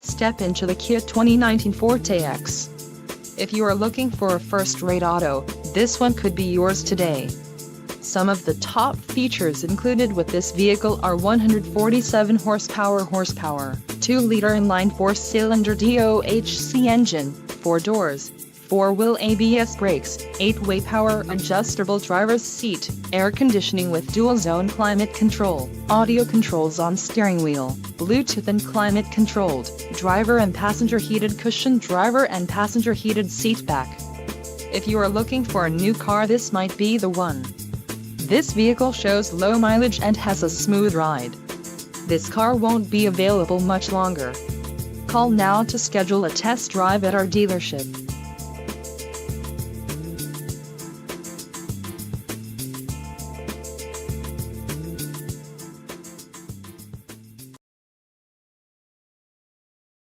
Step into the Kia 2019 Forte EX. If you are looking for a first-rate auto, this one could be yours today. Some of the top features included with this vehicle are 147 horsepower, 2-liter inline 4-cylinder DOHC engine, 4 doors, 4-wheel ABS brakes, 8-way power adjustable driver's seat, air conditioning with dual-zone climate control, audio controls on steering wheel, Bluetooth and climate controlled, driver and passenger heated cushion, driver and passenger heated seat back. If you are looking for a new car, this might be the one. This vehicle shows low mileage and has a smooth ride. This car won't be available much longer. Call now to schedule a test drive at our dealership.